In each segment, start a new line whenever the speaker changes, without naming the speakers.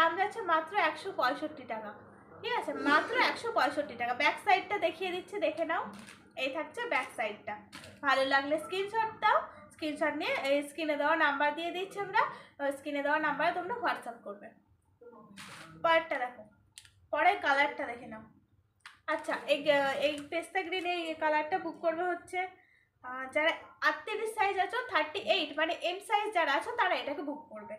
দাম যাচ্ছে মাত্র 165 টাকা, ঠিক আছে, মাত্র 165 টাকা। ব্যাক সাইডটা দেখিয়ে দিচ্ছি, দেখে নাও। এই থাকছে ব্যাক সাইডটা। ভালো লাগলে স্ক্রিনশট দাও, স্ক্রিনশট নিয়ে এই স্ক্রিনে দেওয়া নাম্বার দিয়ে দিচ্ছি আমরা, স্ক্রিনে দেওয়া নাম্বারে তোমরা হোয়াটসঅ্যাপ করবে। পরেরটা দেখো, পরের কালারটা দেখে নাও। আচ্ছা, এই পেস্তা গ্রিন এই কালারটা বুক করবে হচ্ছে যারা 38 সাইজ আছো, 38 মানে এম সাইজ যারা আছো তারা এটাকে বুক করবে।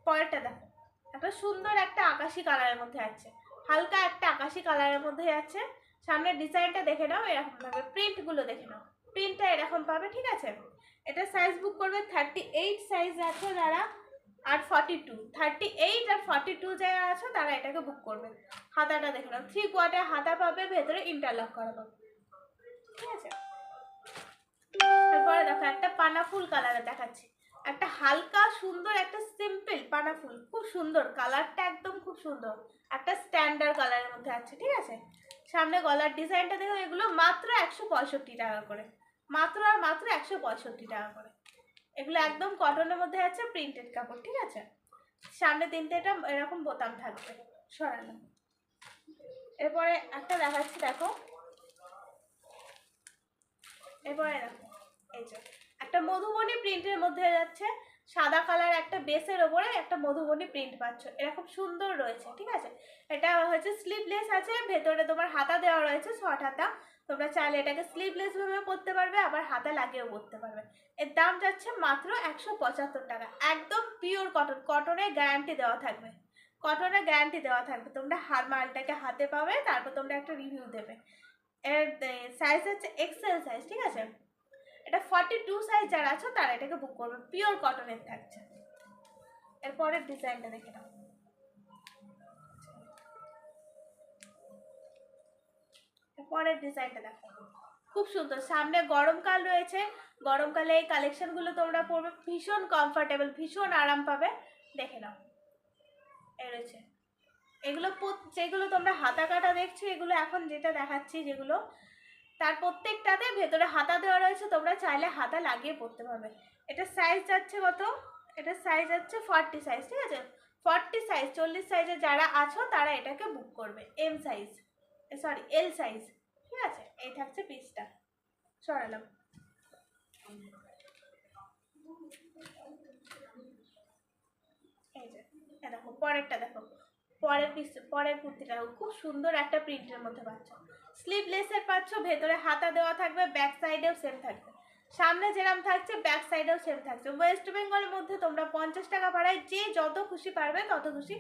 পরেরটা দেখো, একটা সুন্দর একটা আকাশি কালারের মধ্যে আছে, হালকা একটা আকাশি কালারের মধ্যে আছে। সামনের ডিজাইনটা দেখে নাও, এরকম পাবে, প্রিন্টগুলো দেখে নাও, প্রিন্টটা এরকম পাবে, ঠিক আছে। এটা সাইজ বুক করবে 38 সাইজ আছে যারা, আর 42, 38 আর 42 যারা আছে তারা এটাকে বুক করবে। হাতাটা দেখে নাও, 3/4 হাতা পাবে, ভেতরে ইন্টারলক করা পাবে, ঠিক আছে। তারপরে দেখো একটা পানা ফুল কালারে দেখাচ্ছি, একটা হালকা সুন্দর একটা সিম্পল পানা ফুল, খুব সুন্দর কালারটা, একদম খুব সুন্দর একটা স্ট্যান্ডার্ড কালারের মধ্যে আছে, ঠিক আছে। সামনে গলার ডিজাইনটা দেখো, এগুলো মাত্র 165 টাকা করে, মাত্র আর মাত্র 165 টাকা করে। এগুলো একদম কটনের মধ্যে আছে, প্রিন্টেড কাপড়, ঠিক আছে। সামনে তিনটেটা এরকম বোতাম থাকবে সরানো। এরপরে একটা দেখাচ্ছি, দেখো, এরপরে দেখো, এই যে একটা মধুবনী প্রিন্টের মধ্যে যাচ্ছে, সাদা কালার একটা বেসের ওপরে একটা মধুবনী প্রিন্ট পাচ্ছ, এরকম সুন্দর রয়েছে, ঠিক আছে। এটা হচ্ছে স্লিভলেস আছে, ভেতরে তোমার হাতা দেওয়া রয়েছে, শর্ট হাতা। তোমরা চাইলে এটাকে স্লিভলেস ভাবে পরতে পারবে, আবার হাতা লাগিয়েও পরতে পারবে। এর দাম যাচ্ছে মাত্র 175 টাকা। একদম পিওর কটন, কটনের গ্যারান্টি দেওয়া থাকবে, কটনের গ্যারান্টি দেওয়া থাকবে। তোমরা মালটাকে হাতে পাবে, তারপর তোমরা একটা রিভিউ দেবে। এর সাইজ হচ্ছে এক্সেল সাইজ, ঠিক আছে। এটা 42 সাইজ যারা আছো তারা এটাকে বুক করবে, পিওর কটনের থাকছে। এরপরের ডিজাইনটা দেখে নাও, পরের ডিজাইনটা দেখো, খুব সুন্দর। সামনে গরমকাল রয়েছে, গরমকালে এই কালেকশনগুলো তোমরা পরবে, ভীষণ কমফোর্টেবল, ভীষণ আরাম পাবে। দেখে নাও, এই রয়েছে এগুলো, যেগুলো তোমরা হাতা কাটা দেখছো, এগুলো এখন যেটা দেখাচ্ছি যেগুলো, তার প্রত্যেকটাতে ভেতরে হাতা দেওয়া রয়েছে, তোমরা চাইলে হাতা লাগিয়ে পরতে পারবে। এটা সাইজ যাচ্ছে কত, এটা সাইজ যাচ্ছে 40 সাইজ, ঠিক আছে। 40 সাইজ, 40 সাইজে যারা আছো তারা এটাকে বুক করবে। M size, sorry L size, ঠিক আছে। এই থাকছে পিসটা, সরালাম। এই যে দেখো পরেরটা দেখো, পরের পিস, পরের কুর্তিটা খুব সুন্দর একটা প্রিন্টের মধ্যে পাচ্ছ, স্লিভলেসের পাচ্ছ, ভেতরে হাতা দেওয়া থাকবে, ব্যাক সাইডেও সেম থাকবে। সামনে যেরকম থাকছে ব্যাক সাইডেও সেম থাকছে। ওয়েস্ট বেঙ্গলের মধ্যে তোমরা 50 টাকা ভাড়ায় যে যত খুশি পারবে তত খুশি